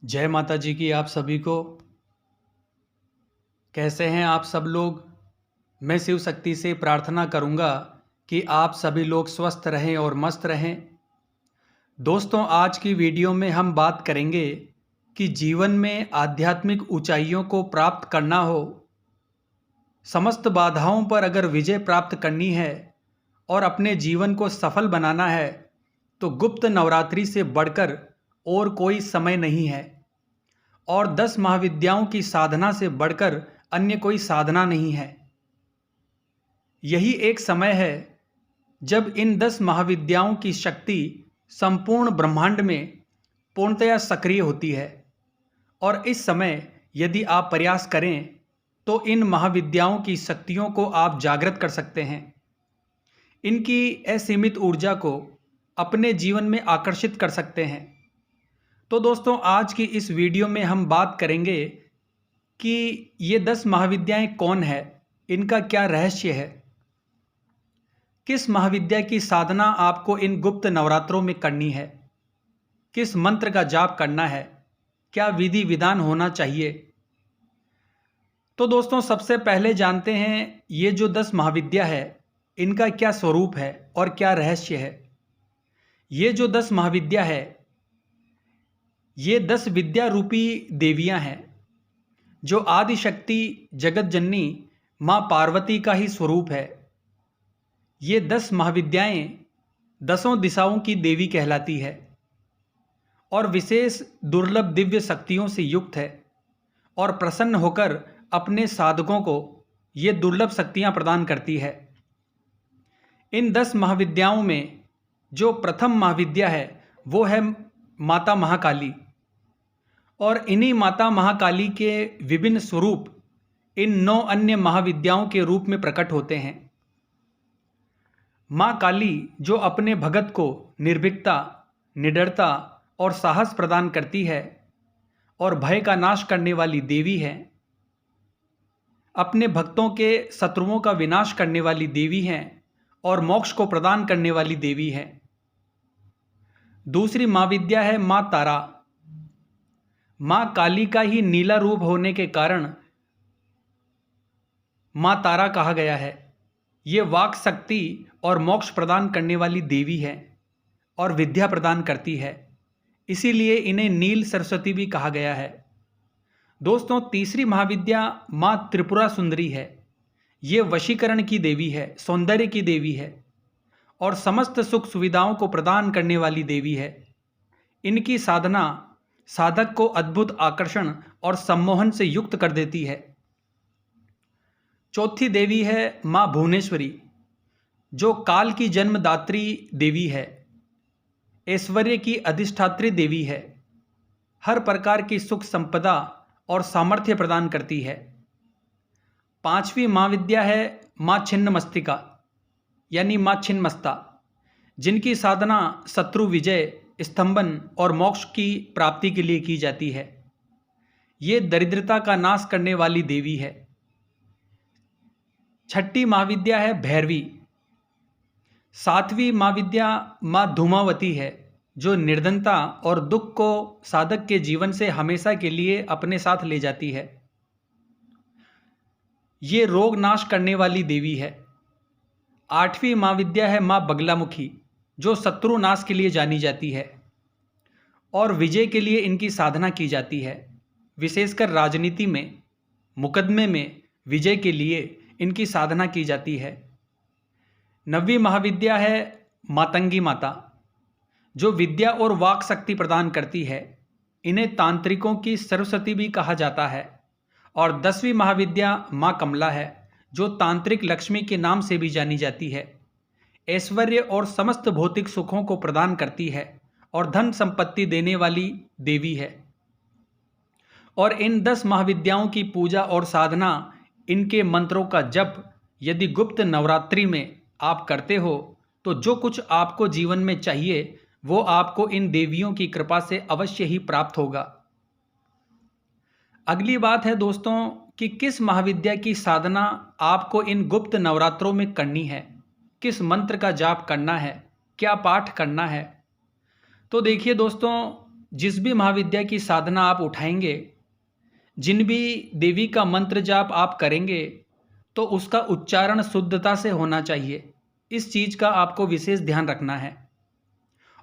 जय माता जी की आप सभी को। कैसे हैं आप सब लोग। मैं शिव शक्ति से प्रार्थना करूंगा कि आप सभी लोग स्वस्थ रहें और मस्त रहें। दोस्तों, आज की वीडियो में हम बात करेंगे कि जीवन में आध्यात्मिक ऊंचाइयों को प्राप्त करना हो, समस्त बाधाओं पर अगर विजय प्राप्त करनी है और अपने जीवन को सफल बनाना है तो गुप्त नवरात्रि से बढ़कर और कोई समय नहीं है और 10 महाविद्याओं की साधना से बढ़कर अन्य कोई साधना नहीं है। यही एक समय है जब इन 10 महाविद्याओं की शक्ति संपूर्ण ब्रह्मांड में पूर्णतया सक्रिय होती है और इस समय यदि आप प्रयास करें तो इन महाविद्याओं की शक्तियों को आप जागृत कर सकते हैं, इनकी असीमित ऊर्जा को अपने जीवन में आकर्षित कर सकते हैं। तो दोस्तों, आज की इस वीडियो में हम बात करेंगे कि ये 10 महाविद्याएं कौन है, इनका क्या रहस्य है, किस महाविद्या की साधना आपको इन गुप्त नवरात्रों में करनी है, किस मंत्र का जाप करना है, क्या विधि विधान होना चाहिए। तो दोस्तों, सबसे पहले जानते हैं ये जो 10 महाविद्या है इनका क्या स्वरूप है और क्या रहस्य है। ये जो 10 महाविद्या है ये 10 विद्या रूपी देवियां हैं जो आदि शक्ति जगत जननी माँ पार्वती का ही स्वरूप है। ये 10 महाविद्याएं 10 दिशाओं की देवी कहलाती है और विशेष दुर्लभ दिव्य शक्तियों से युक्त है और प्रसन्न होकर अपने साधकों को ये दुर्लभ शक्तियां प्रदान करती है। इन 10 महाविद्याओं में जो प्रथम महाविद्या है वो है माता महाकाली और इन्हीं माता महाकाली के विभिन्न स्वरूप इन 9 अन्य महाविद्याओं के रूप में प्रकट होते हैं। माँ काली जो अपने भगत को निर्भीकता, निडरता और साहस प्रदान करती है और भय का नाश करने वाली देवी है, अपने भक्तों के शत्रुओं का विनाश करने वाली देवी है और मोक्ष को प्रदान करने वाली देवी है। दूसरी महाविद्या है माँ तारा। माँ काली का ही नीला रूप होने के कारण माँ तारा कहा गया है। ये वाक शक्ति और मोक्ष प्रदान करने वाली देवी है और विद्या प्रदान करती है, इसीलिए इन्हें नील सरस्वती भी कहा गया है। दोस्तों, तीसरी महाविद्या माँ त्रिपुरा सुंदरी है। ये वशीकरण की देवी है, सौंदर्य की देवी है और समस्त सुख सुविधाओं को प्रदान करने वाली देवी है। इनकी साधना साधक को अद्भुत आकर्षण और सम्मोहन से युक्त कर देती है। चौथी देवी है माँ भुवनेश्वरी जो काल की जन्मदात्री देवी है, ऐश्वर्य की अधिष्ठात्री देवी है, हर प्रकार की सुख संपदा और सामर्थ्य प्रदान करती है। पांचवी महाविद्या है माँ छिन्नमस्तिका यानी माँ छिन्नमस्ता, जिनकी साधना शत्रु विजय, स्तंभन और मोक्ष की प्राप्ति के लिए की जाती है। ये दरिद्रता का नाश करने वाली देवी है। छठी महाविद्या है भैरवी। सातवीं महाविद्या माँ धूमावती है जो निर्धनता और दुख को साधक के जीवन से हमेशा के लिए अपने साथ ले जाती है। ये रोग नाश करने वाली देवी है। आठवीं महाविद्या है माँ बगलामुखी जो शत्रु नाश के लिए जानी जाती है और विजय के लिए इनकी साधना की जाती है। विशेषकर राजनीति में, मुकदमे में विजय के लिए इनकी साधना की जाती है। नवीं महाविद्या है मातंगी माता जो विद्या और वाक शक्ति प्रदान करती है। इन्हें तांत्रिकों की सरस्वती भी कहा जाता है। और 10वीं महाविद्या माँ कमला है जो तांत्रिक लक्ष्मी के नाम से भी जानी जाती है। ऐश्वर्य और समस्त भौतिक सुखों को प्रदान करती है और धन संपत्ति देने वाली देवी है। और इन 10 महाविद्याओं की पूजा और साधना, इनके मंत्रों का जप यदि गुप्त नवरात्रि में आप करते हो तो जो कुछ आपको जीवन में चाहिए वो आपको इन देवियों की कृपा से अवश्य ही प्राप्त होगा। अगली बात है दोस्तों कि किस महाविद्या की साधना आपको इन गुप्त नवरात्रों में करनी है, किस मंत्र का जाप करना है, क्या पाठ करना है। तो देखिए दोस्तों, जिस भी महाविद्या की साधना आप उठाएंगे, जिन भी देवी का मंत्र जाप आप करेंगे, तो उसका उच्चारण शुद्धता से होना चाहिए। इस चीज़ का आपको विशेष ध्यान रखना है।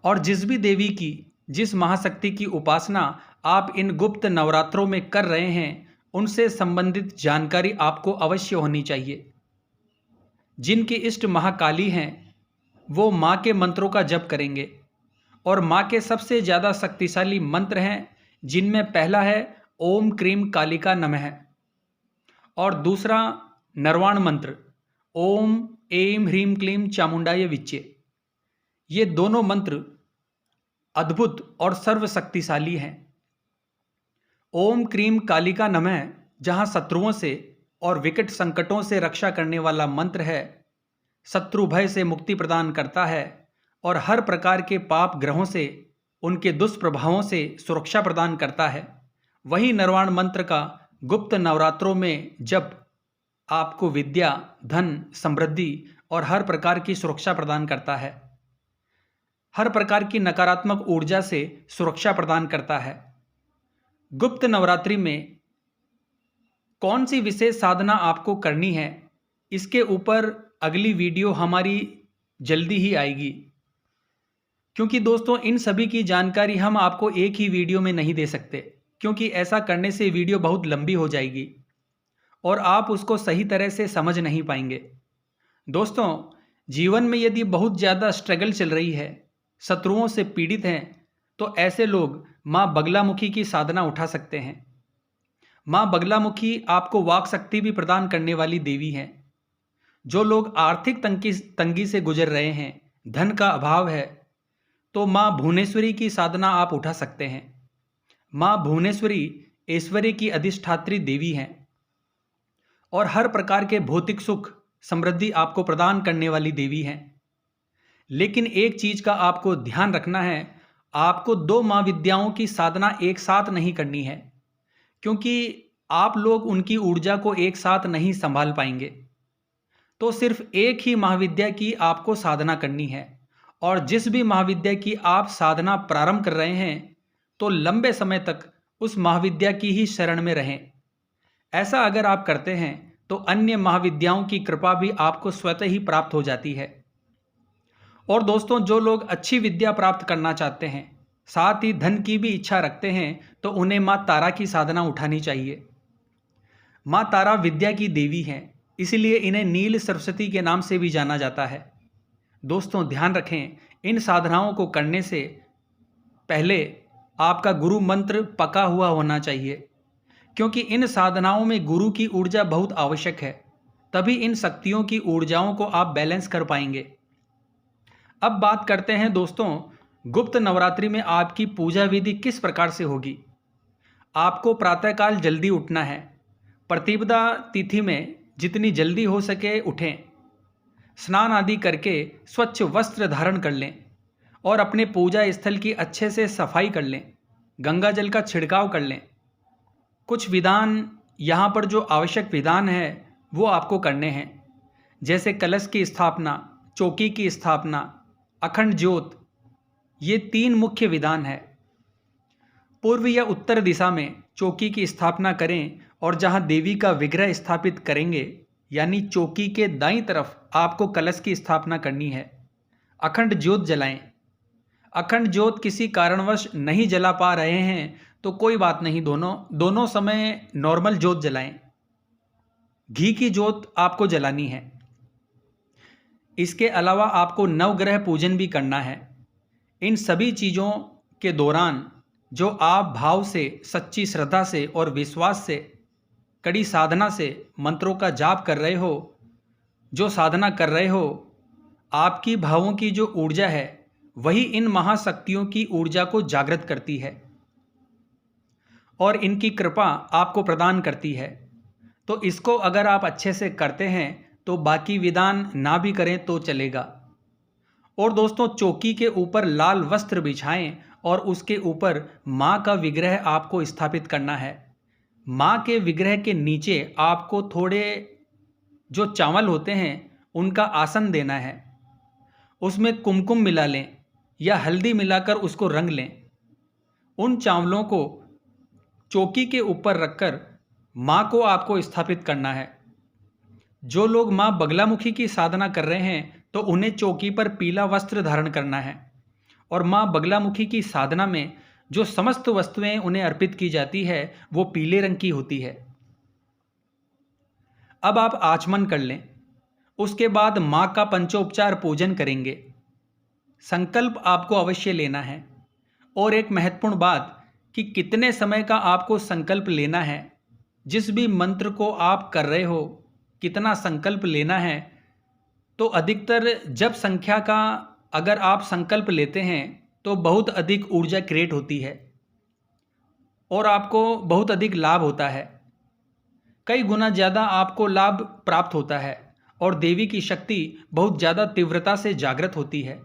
और जिस भी देवी की, जिस महाशक्ति की उपासना आप इन गुप्त नवरात्रों में कर रहे हैं, उनसे संबंधित जानकारी आपको अवश्य होनी चाहिए। जिनकी इष्ट महाकाली हैं, वो माँ के मंत्रों का जप करेंगे। और माँ के सबसे ज़्यादा शक्तिशाली मंत्र हैं, जिनमें पहला है ओम क्रीम कालिका नमः, और दूसरा नरवाण मंत्र ओम ऐं ह्रीं क्लीं चामुंडाय विच्चे। ये दोनों मंत्र अद्भुत और सर्वशक्तिशाली हैं। ओम क्रीम कालिका नमः जहाँ शत्रुओं से और विकट संकटों से रक्षा करने वाला मंत्र है, शत्रु भय से मुक्ति प्रदान करता है और हर प्रकार के पाप ग्रहों से, उनके दुष्प्रभावों से सुरक्षा प्रदान करता है। वही नरवाण मंत्र का गुप्त नवरात्रों में जप आपको विद्या, धन, समृद्धि और हर प्रकार की सुरक्षा प्रदान करता है। हर प्रकार की नकारात्मक ऊर्जा से सुरक्षा प्रदान करता है। गुप्त नवरात्रि में कौन सी विशेष साधना आपको करनी है, इसके ऊपर अगली वीडियो हमारी जल्दी ही आएगी। क्योंकि दोस्तों, इन सभी की जानकारी हम आपको एक ही वीडियो में नहीं दे सकते, क्योंकि ऐसा करने से वीडियो बहुत लंबी हो जाएगी और आप उसको सही तरह से समझ नहीं पाएंगे। दोस्तों, जीवन में यदि बहुत ज़्यादा स्ट्रगल चल रही है, शत्रुओं से पीड़ित हैं, तो ऐसे लोग माँ बगलामुखी की साधना उठा सकते हैं। माँ बगलामुखी आपको वाक शक्ति भी प्रदान करने वाली देवी हैं। जो लोग आर्थिक तंगी से गुजर रहे हैं, धन का अभाव है, तो माँ भुवनेश्वरी की साधना आप उठा सकते हैं। माँ भुवनेश्वरी ऐश्वर्य की अधिष्ठात्री देवी हैं और हर प्रकार के भौतिक सुख, समृद्धि आपको प्रदान करने वाली देवी हैं। लेकिन एक चीज का आपको ध्यान रखना है, आपको दो माँ विद्याओं की साधना एक साथ नहीं करनी है, क्योंकि आप लोग उनकी ऊर्जा को एक साथ नहीं संभाल पाएंगे। तो सिर्फ एक ही महाविद्या की आपको साधना करनी है, और जिस भी महाविद्या की आप साधना प्रारंभ कर रहे हैं, तो लंबे समय तक उस महाविद्या की ही शरण में रहें। ऐसा अगर आप करते हैं तो अन्य महाविद्याओं की कृपा भी आपको स्वतः ही प्राप्त हो जाती है। और दोस्तों, जो लोग अच्छी विद्या प्राप्त करना चाहते हैं, साथ ही धन की भी इच्छा रखते हैं, तो उन्हें माँ तारा की साधना उठानी चाहिए। माँ तारा विद्या की देवी हैं, इसलिए इन्हें नील सरस्वती के नाम से भी जाना जाता है। दोस्तों, ध्यान रखें, इन साधनाओं को करने से पहले आपका गुरु मंत्र पका हुआ होना चाहिए, क्योंकि इन साधनाओं में गुरु की ऊर्जा बहुत आवश्यक है। तभी इन शक्तियों की ऊर्जाओं को आप बैलेंस कर पाएंगे। अब बात करते हैं दोस्तों, गुप्त नवरात्रि में आपकी पूजा विधि किस प्रकार से होगी। आपको प्रातःकाल जल्दी उठना है। प्रतिपदा तिथि में जितनी जल्दी हो सके उठें। स्नान आदि करके स्वच्छ वस्त्र धारण कर लें और अपने पूजा स्थल की अच्छे से सफाई कर लें। गंगा जल का छिड़काव कर लें। कुछ विधान यहाँ पर जो आवश्यक विधान है वो आपको करने हैं, जैसे कलश की स्थापना, चौकी की स्थापना, अखंड ज्योत। ये 3 मुख्य विधान है। पूर्व या उत्तर दिशा में चौकी की स्थापना करें और जहाँ देवी का विग्रह स्थापित करेंगे, यानी चौकी के दाईं तरफ आपको कलश की स्थापना करनी है। अखंड ज्योत जलाएं। अखंड ज्योत किसी कारणवश नहीं जला पा रहे हैं तो कोई बात नहीं, दोनों समय नॉर्मल ज्योत जलाएं। घी की ज्योत आपको जलानी है। इसके अलावा आपको नवग्रह पूजन भी करना है। इन सभी चीज़ों के दौरान जो आप भाव से, सच्ची श्रद्धा से और विश्वास से, कड़ी साधना से मंत्रों का जाप कर रहे हो, जो साधना कर रहे हो, आपकी भावों की जो ऊर्जा है वही इन महाशक्तियों की ऊर्जा को जागृत करती है और इनकी कृपा आपको प्रदान करती है। तो इसको अगर आप अच्छे से करते हैं तो बाकी विधान ना भी करें तो चलेगा। और दोस्तों, चौकी के ऊपर लाल वस्त्र बिछाएं और उसके ऊपर माँ का विग्रह आपको स्थापित करना है। माँ के विग्रह के नीचे आपको थोड़े जो चावल होते हैं उनका आसन देना है। उसमें कुमकुम मिला लें या हल्दी मिलाकर उसको रंग लें उन चावलों को चौकी के ऊपर रखकर माँ को आपको स्थापित करना है। जो लोग माँ बगलामुखी की साधना कर रहे हैं तो उन्हें चौकी पर पीला वस्त्र धारण करना है और माँ बगलामुखी की साधना में जो समस्त वस्तुएं उन्हें अर्पित की जाती है वो पीले रंग की होती है। अब आप आचमन कर लें। उसके बाद माँ का पंचोपचार पूजन करेंगे। संकल्प आपको अवश्य लेना है। और एक महत्वपूर्ण बात कि कितने समय का आपको संकल्प लेना है, जिस भी मंत्र को आप कर रहे हो कितना संकल्प लेना है। तो अधिकतर जब संख्या का अगर आप संकल्प लेते हैं तो बहुत अधिक ऊर्जा क्रिएट होती है और आपको बहुत अधिक लाभ होता है। कई गुना ज़्यादा आपको लाभ प्राप्त होता है और देवी की शक्ति बहुत ज़्यादा तीव्रता से जागृत होती है।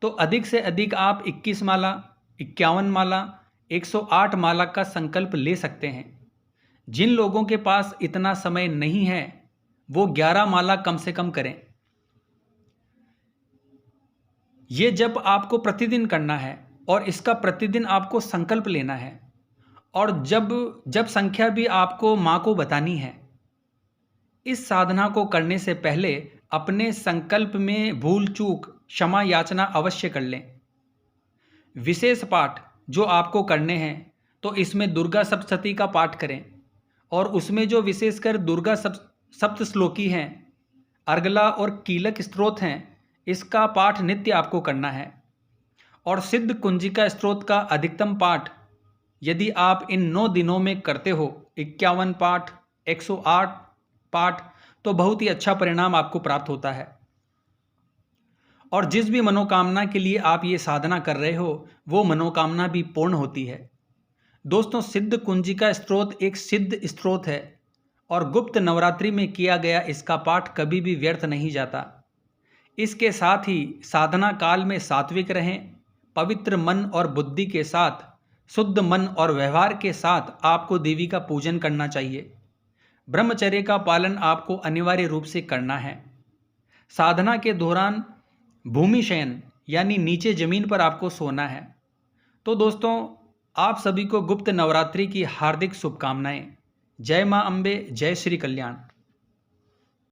तो अधिक से अधिक आप 21 माला, 51 माला, 108 माला का संकल्प ले सकते हैं। जिन लोगों के पास इतना समय नहीं है वो 11 माला कम से कम करें। ये जप आपको प्रतिदिन करना है और इसका प्रतिदिन आपको संकल्प लेना है। और जब संख्या भी आपको माँ को बतानी है। इस साधना को करने से पहले अपने संकल्प में भूल चूक क्षमा याचना अवश्य कर लें। विशेष पाठ जो आपको करने हैं तो इसमें दुर्गा सप्तशती का पाठ करें और उसमें जो विशेषकर दुर्गा सप्तश्लोकी हैं, अर्गला और कीलक स्तोत्र हैं, इसका पाठ नित्य आपको करना है। और सिद्ध कुंजिका स्तोत्र का अधिकतम पाठ यदि आप इन 9 दिनों में करते हो, 51 पाठ, 108 पाठ, तो बहुत ही अच्छा परिणाम आपको प्राप्त होता है। और जिस भी मनोकामना के लिए आप ये साधना कर रहे हो वो मनोकामना भी पूर्ण होती है। दोस्तों, सिद्ध कुंजिका स्तोत्र एक सिद्ध स्तोत्र है और गुप्त नवरात्रि में किया गया इसका पाठ कभी भी व्यर्थ नहीं जाता। इसके साथ ही साधना काल में सात्विक रहें, पवित्र मन और बुद्धि के साथ, शुद्ध मन और व्यवहार के साथ आपको देवी का पूजन करना चाहिए। ब्रह्मचर्य का पालन आपको अनिवार्य रूप से करना है। साधना के दौरान भूमि शयन यानी नीचे जमीन पर आपको सोना है। तो दोस्तों, आप सभी को गुप्त नवरात्रि की हार्दिक शुभकामनाएं। जय मां अम्बे, जय श्री कल्याण।